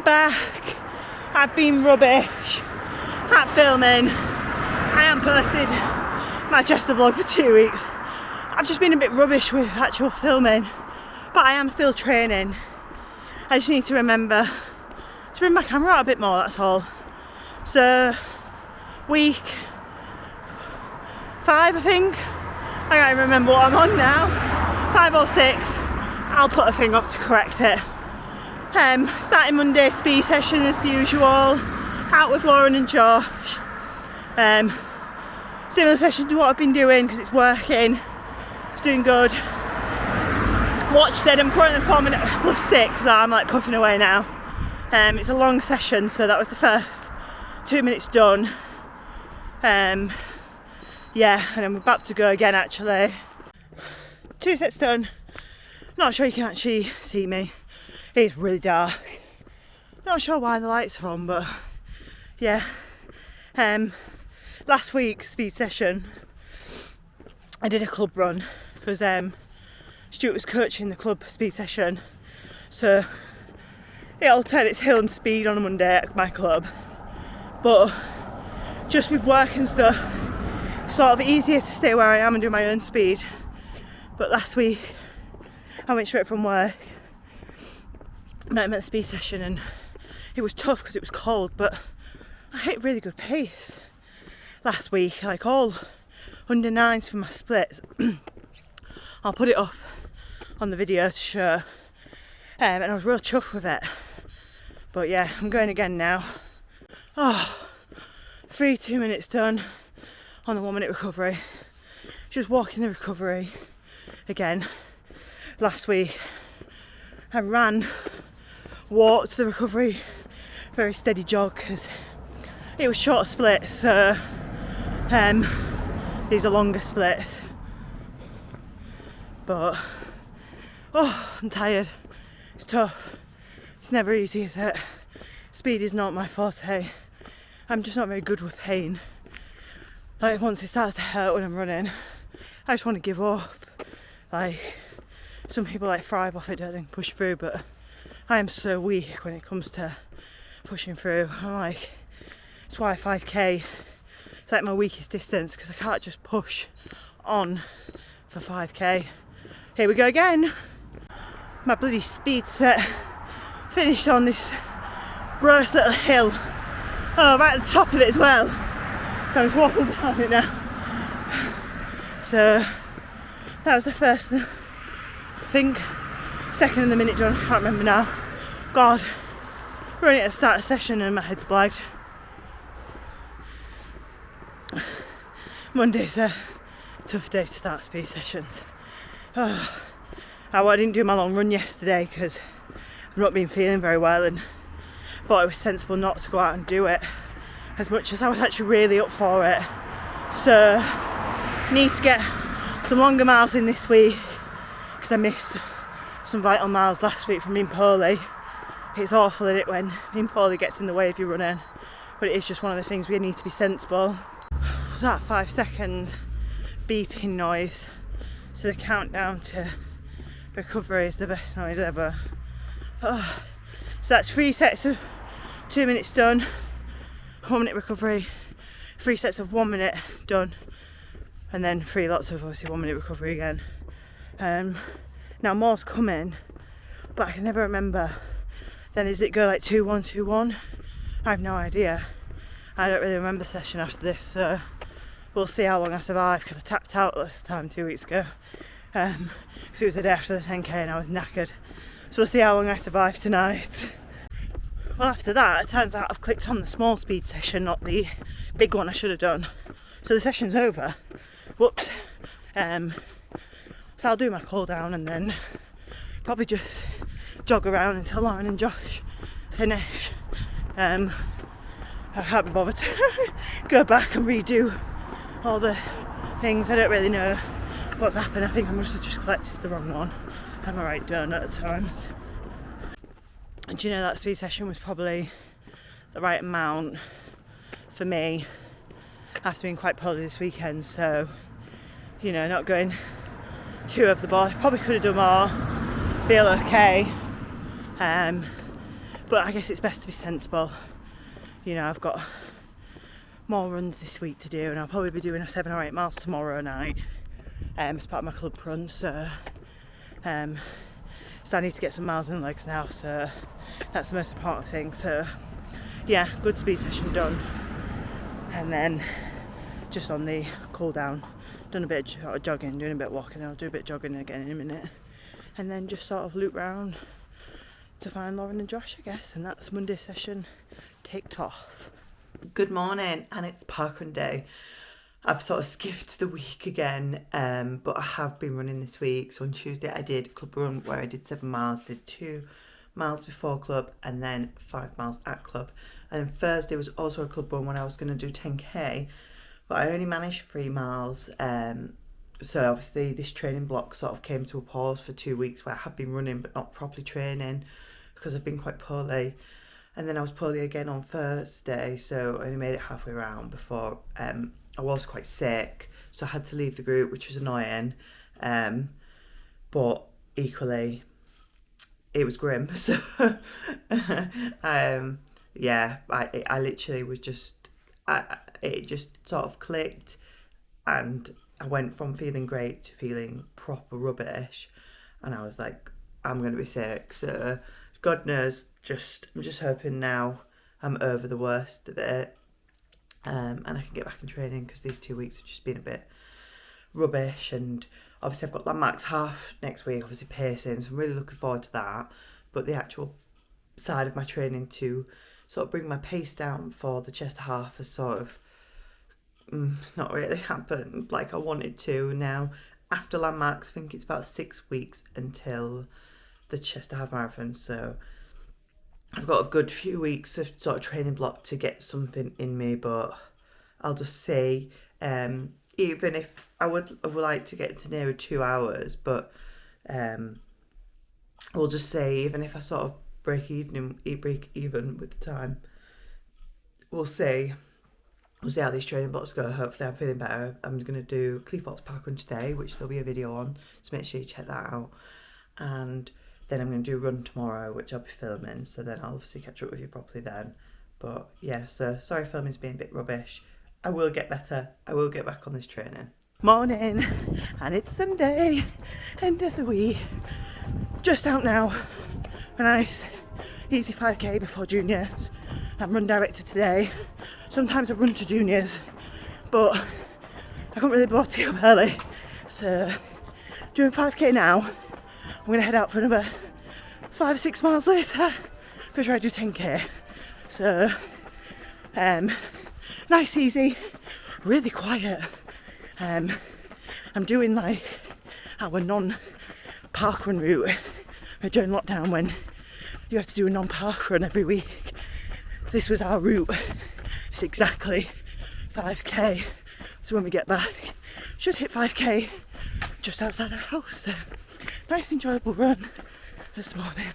back. I've been rubbish at filming. I haven't posted my Chester vlog for 2 weeks. I've just been a bit rubbish with actual filming, but I am still training. I just need to remember to bring my camera out a bit more, that's all. So, week 5 I think. I can't even remember what I'm on now. 5 or 6. I'll put a thing up to correct it. Starting Monday, speed session as usual. Out with Lauren and Josh. Similar session to what I've been doing because it's working. It's doing good. Watch said I'm currently 4 minutes plus 6, so I'm like puffing away now. It's a long session, so that was the first 2 minutes done. Yeah, and I'm about to go again actually. 2 sets done. Not sure you can actually see me. It's really dark. Not sure why the lights are on, but yeah. Last week's speed session, I did a club run because Stuart was coaching the club speed session. So it alternates hill and speed on a Monday at my club. But just with work and stuff, sort of easier to stay where I am and do my own speed. But last week I went straight from work and I met the speed session, and it was tough because it was cold, but I hit really good pace last week, like all under 9s for my splits. I'll put it up on the video to show, and I was real chuffed with it. But yeah, I'm going again now. 2 minutes done on the 1 minute recovery. Just walking the recovery again. Last week I walked the recovery, very steady jog because it was short splits, so these are longer splits. But I'm tired. It's tough. It's never easy, is it? Speed is not my forte. I'm just not very good with pain. Like once it starts to hurt when I'm running, I just want to give up. Like some people like thrive off it, don't they, push through, but I am so weak when it comes to pushing through. I'm like, it's why 5k is like my weakest distance, because I can't just push on for 5k. Here we go again. My bloody speed set finished on this gross little hill. Right at the top of it as well. So I was walking down it now. So that was the first, I think, second in the minute done. I can't remember now. God, we're only at the start of session and my head's blagged. Monday's a tough day to start speed sessions. I didn't do my long run yesterday because I've not been feeling very well, and thought it was sensible not to go out and do it as much as I was actually really up for it. So need to get some longer miles in this week because I missed some vital miles last week from being poorly. It's awful, isn't it, when being poorly gets in the way of your running, but it is just one of the things we need to be sensible. That 5 seconds beeping noise, so the countdown to recovery is the best noise ever. So that's 3 sets of 2 minutes done, 1 minute recovery, 3 sets of 1 minute done, and then 3 lots of obviously 1 minute recovery again. Now more's coming, but I can never remember. Then does it go like 2-1, 2-1? I have no idea. I don't really remember the session after this, so we'll see how long I survive, because I tapped out this time 2 weeks ago. Because it was the day after the 10k and I was knackered. So we'll see how long I survive tonight. Well, after that, it turns out I've clicked on the small speed session, not the big one I should have done. So the session's over. Whoops. So I'll do my cool down and then probably just jog around until Lauren and Josh finish. I can't be bothered to go back and redo all the things. I don't really know what's happened. I think I must have just collected the wrong one. I'm alright donut at times. And you know, that speed session was probably the right amount for me after being quite poorly this weekend, so you know, not going too over the board. Probably could have done more, feel okay, But I guess it's best to be sensible. You know, I've got more runs this week to do, and I'll probably be doing a 7 or 8 miles tomorrow night as part of my club run. So I need to get some miles in the legs now, so that's the most important thing. So yeah, good speed session done, and then just on the cool down, done a bit of jogging, doing a bit of walking, and I'll do a bit of jogging again in a minute, and then just sort of loop round to find Lauren and Josh, I guess. And that's Monday session ticked off. Good morning, and it's parkrun day. I've sort of skipped the week again, but I have been running this week. So on Tuesday I did a club run where I did 7 miles, did 2 miles before club, and then 5 miles at club. And then Thursday was also a club run when I was going to do 10k, but I only managed 3 miles. So obviously this training block sort of came to a pause for 2 weeks where I have been running but not properly training because I've been quite poorly. And then I was poorly again on Thursday, so I only made it halfway around before I was quite sick, so I had to leave the group, which was annoying. But equally, it was grim. So yeah, I literally was just, it just sort of clicked, and I went from feeling great to feeling proper rubbish, and I was like, I'm going to be sick. So God knows, I'm just hoping now I'm over the worst of it, and I can get back in training, because these 2 weeks have just been a bit rubbish. And obviously I've got Landmarks half next week, obviously pacing, so I'm really looking forward to that. But the actual side of my training to sort of bring my pace down for the Chester half has sort of not really happened like I wanted to. Now after Landmarks, I think it's about 6 weeks until the Chester half marathon, so I've got a good few weeks of sort of training block to get something in me. But I'll just say, even if I would like to get to nearer 2 hours, but we'll just say, even if I sort of break even with the time, we'll see how these training blocks go. Hopefully I'm feeling better. I'm going to do Cleethorpes Parkrun today, which there'll be a video on, so make sure you check that out. And then I'm going to do run tomorrow, which I'll be filming, so then I'll obviously catch up with you properly then. But yeah, so sorry filming's being a bit rubbish. I will get better. I will get back on this training. Morning, and it's Sunday, end of the week. Just out now, a nice easy 5k before juniors. I'm run director today. Sometimes I run to juniors, but I can't really bother to get up early. So doing 5k now. I'm going to head out for another 5 or 6 miles later, go try to do 10k. So, nice, easy, really quiet. I'm doing like our non-parkrun route during lockdown, when you have to do a non-parkrun every week. This was our route. It's exactly 5k. So when we get back, should hit 5k just outside our house. So, nice enjoyable run this morning.